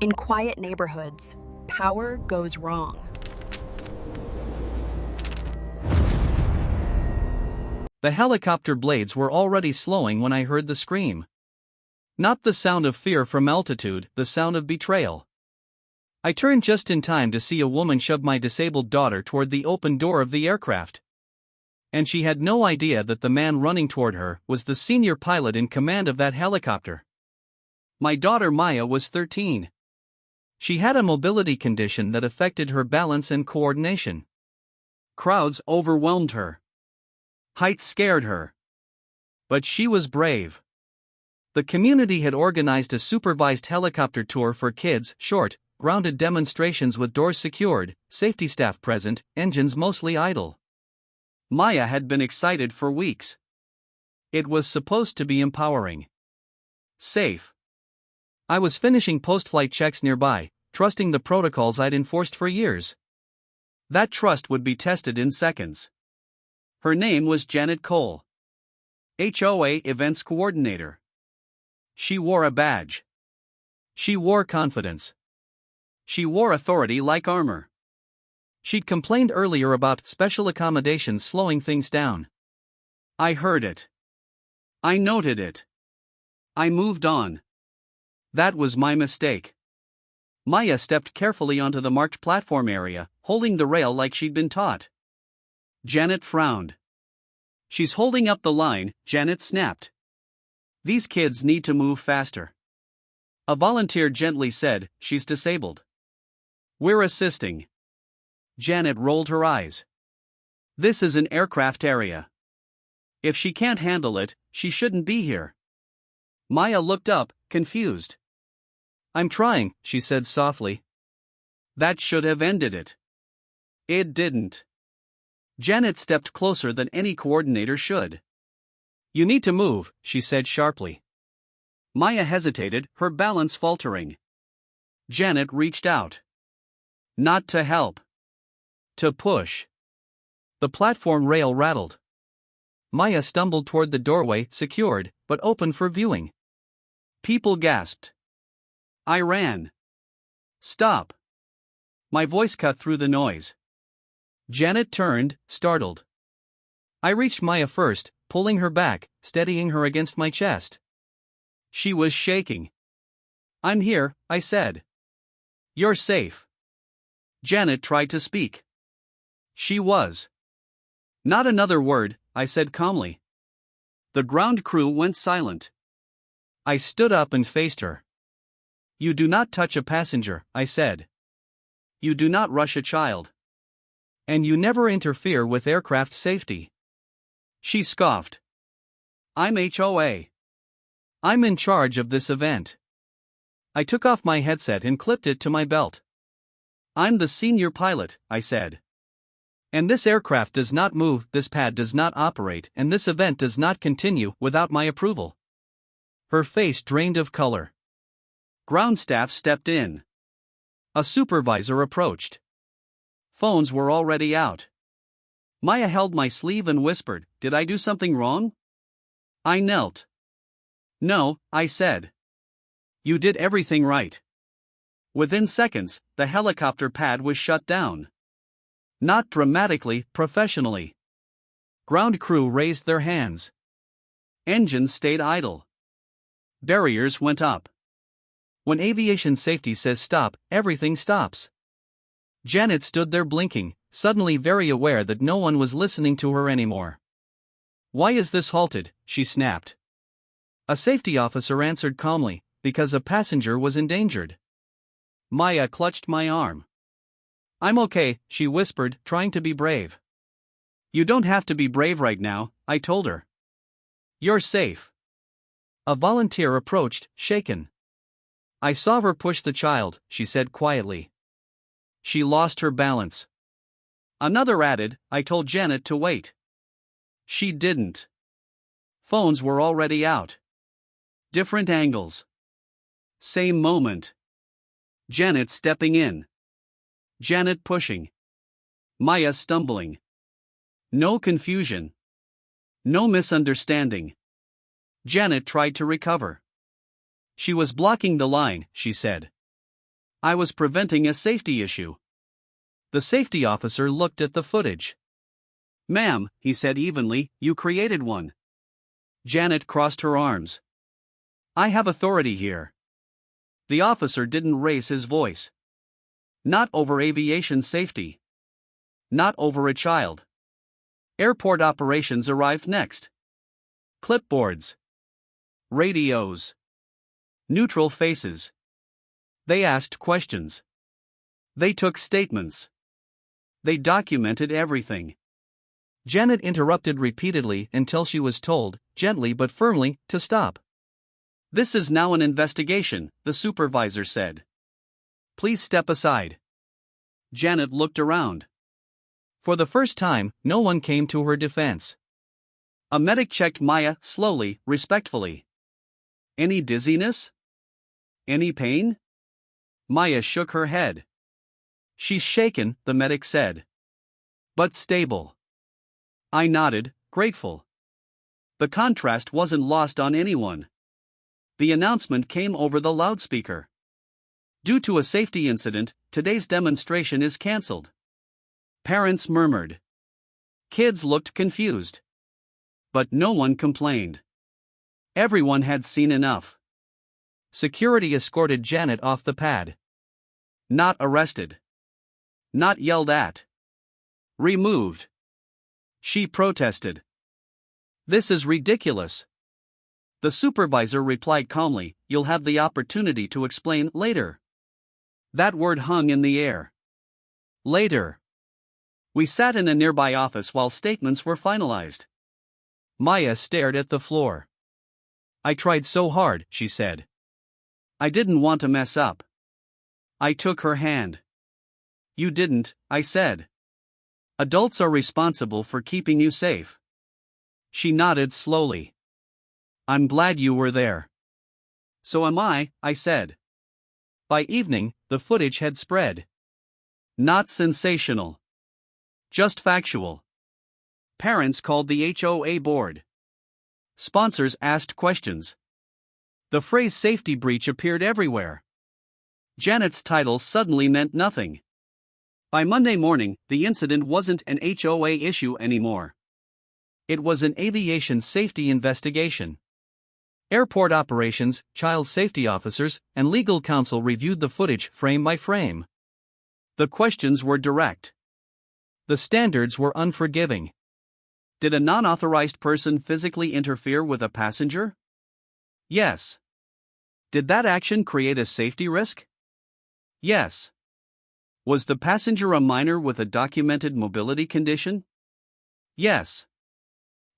In quiet neighborhoods, power goes wrong. The helicopter blades were already slowing when I heard the scream. Not the sound of fear from altitude, the sound of betrayal. I turned just in time to see a woman shove my disabled daughter toward the open door of the aircraft. And she had no idea that the man running toward her was the senior pilot in command of that helicopter. My daughter Maya was 13. She had a mobility condition that affected her balance and coordination. Crowds overwhelmed her. Heights scared her. But she was brave. The community had organized a supervised helicopter tour for kids, short, grounded demonstrations with doors secured, safety staff present, engines mostly idle. Maya had been excited for weeks. It was supposed to be empowering. Safe. I was finishing post-flight checks nearby, trusting the protocols I'd enforced for years. That trust would be tested in seconds. Her name was Janet Cole. HOA Events Coordinator. She wore a badge. She wore confidence. She wore authority like armor. She'd complained earlier about special accommodations slowing things down. I heard it. I noted it. I moved on. That was my mistake. Maya stepped carefully onto the marked platform area, holding the rail like she'd been taught. Janet frowned. "She's holding up the line," Janet snapped. "These kids need to move faster." A volunteer gently said, "She's disabled." "We're assisting." Janet rolled her eyes. "This is an aircraft area. If she can't handle it, she shouldn't be here." Maya looked up, confused. "I'm trying," she said softly. That should have ended it. It didn't. Janet stepped closer than any coordinator should. "You need to move," she said sharply. Maya hesitated, her balance faltering. Janet reached out. Not to help. To push. The platform rail rattled. Maya stumbled toward the doorway, secured, but open for viewing. People gasped. I ran. "Stop." My voice cut through the noise. Janet turned, startled. I reached Maya first, pulling her back, steadying her against my chest. She was shaking. "I'm here," I said. "You're safe." Janet tried to speak. She was. "Not another word," I said calmly. The ground crew went silent. I stood up and faced her. "You do not touch a passenger," I said. "You do not rush a child. And you never interfere with aircraft safety." She scoffed. "I'm HOA. I'm in charge of this event." I took off my headset and clipped it to my belt. "I'm the senior pilot," I said. "And this aircraft does not move, this pad does not operate, and this event does not continue without my approval." Her face drained of color. Ground staff stepped in. A supervisor approached. Phones were already out. Maya held my sleeve and whispered, "Did I do something wrong?" I knelt. "No," I said. "You did everything right." Within seconds, the helicopter pad was shut down. Not dramatically, professionally. Ground crew raised their hands. Engines stayed idle. Barriers went up. When aviation safety says stop, everything stops. Janet stood there blinking, suddenly very aware that no one was listening to her anymore. "Why is this halted?" she snapped. A safety officer answered calmly, "Because a passenger was endangered." Maya clutched my arm. "I'm okay," she whispered, trying to be brave. "You don't have to be brave right now," I told her. "You're safe." A volunteer approached, shaken. "I saw her push the child," she said quietly. "She lost her balance." Another added, "I told Janet to wait." She didn't. Phones were already out. Different angles. Same moment. Janet stepping in. Janet pushing. Maya stumbling. No confusion. No misunderstanding. Janet tried to recover. "She was blocking the line," she said. I was preventing a safety issue. The safety officer looked at the footage. Ma'am, he said evenly, you created one. Janet crossed her arms. I have authority here. The officer didn't raise his voice. Not over aviation safety. Not over a child. Airport operations arrived next. Clipboards. Radios. Neutral faces. They asked questions. They took statements. They documented everything. Janet interrupted repeatedly until she was told, gently but firmly, to stop. This is now an investigation, the supervisor said. Please step aside. Janet looked around. For the first time, no one came to her defense. A medic checked Maya slowly, respectfully. Any dizziness? Any pain? Maya shook her head. She's shaken, the medic said. But stable. I nodded, grateful. The contrast wasn't lost on anyone. The announcement came over the loudspeaker. Due to a safety incident, today's demonstration is cancelled. Parents murmured. Kids looked confused. But no one complained. Everyone had seen enough. Security escorted Janet off the pad. Not arrested. Not yelled at. Removed. She protested. This is ridiculous. The supervisor replied calmly, you'll have the opportunity to explain later. That word hung in the air. Later. We sat in a nearby office while statements were finalized. Maya stared at the floor. I tried so hard, she said. I didn't want to mess up. I took her hand. You didn't, I said. Adults are responsible for keeping you safe. She nodded slowly. I'm glad you were there. So am I said. By evening, the footage had spread. Not sensational. Just factual. Parents called the HOA board. Sponsors asked questions. The phrase safety breach appeared everywhere. Janet's title suddenly meant nothing. By Monday morning, the incident wasn't an HOA issue anymore. It was an aviation safety investigation. Airport operations, child safety officers, and legal counsel reviewed the footage frame by frame. The questions were direct. The standards were unforgiving. Did a non-authorized person physically interfere with a passenger? Yes. Did that action create a safety risk? Yes. Was the passenger a minor with a documented mobility condition? Yes.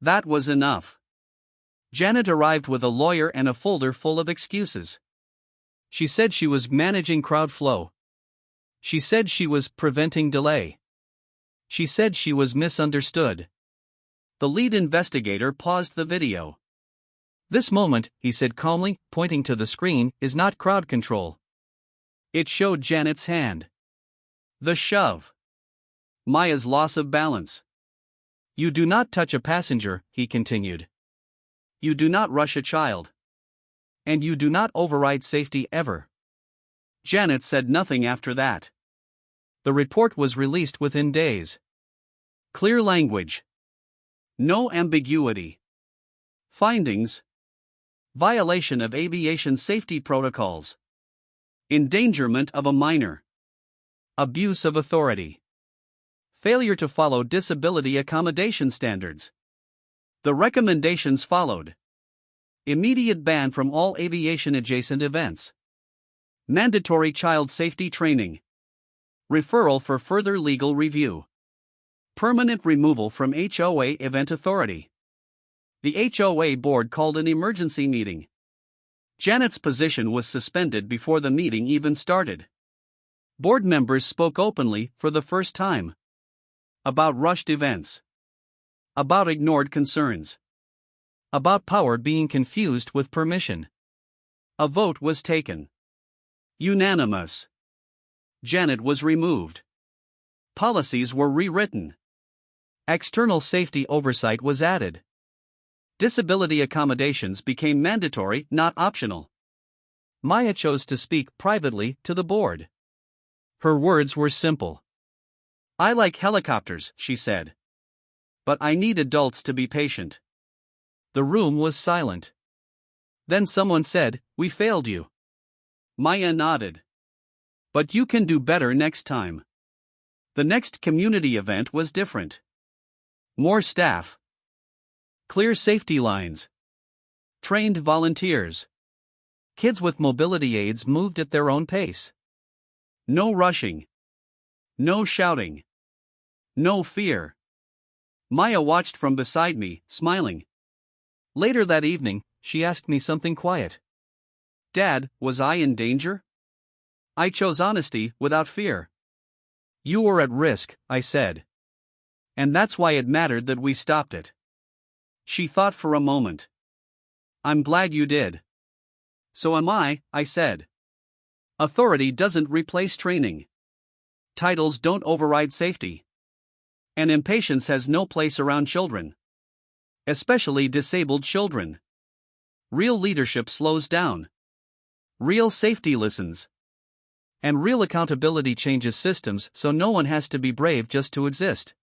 That was enough. Janet arrived with a lawyer and a folder full of excuses. She said she was managing crowd flow. She said she was preventing delay. She said she was misunderstood. The lead investigator paused the video. This moment, he said calmly, pointing to the screen, is not crowd control. It showed Janet's hand. The shove. Maya's loss of balance. You do not touch a passenger, he continued. You do not rush a child. And you do not override safety ever. Janet said nothing after that. The report was released within days. Clear language. No ambiguity. Findings. Violation of aviation safety protocols. Endangerment of a minor. Abuse of authority. Failure to follow disability accommodation standards. The recommendations followed. Immediate ban from all aviation-adjacent events. Mandatory child safety training. Referral for further legal review. Permanent removal from HOA event authority. The HOA board called an emergency meeting. Janet's position was suspended before the meeting even started. Board members spoke openly for the first time. About rushed events. About ignored concerns. About power being confused with permission. A vote was taken. Unanimous. Janet was removed. Policies were rewritten. External safety oversight was added. Disability accommodations became mandatory, not optional. Maya chose to speak privately to the board. Her words were simple. I like helicopters, she said. But I need adults to be patient. The room was silent. Then someone said, "We failed you." Maya nodded. "But you can do better next time." The next community event was different. More staff. Clear safety lines. Trained volunteers. Kids with mobility aids moved at their own pace. No rushing. No shouting. No fear. Maya watched from beside me, smiling. Later that evening, she asked me something quiet. "Dad, was I in danger?" I chose honesty without fear. "You were at risk," I said. "And that's why it mattered that we stopped it." She thought for a moment. "I'm glad you did." "So am I," I said. Authority doesn't replace training. Titles don't override safety. And impatience has no place around children. Especially disabled children. Real leadership slows down. Real safety listens. And real accountability changes systems so no one has to be brave just to exist.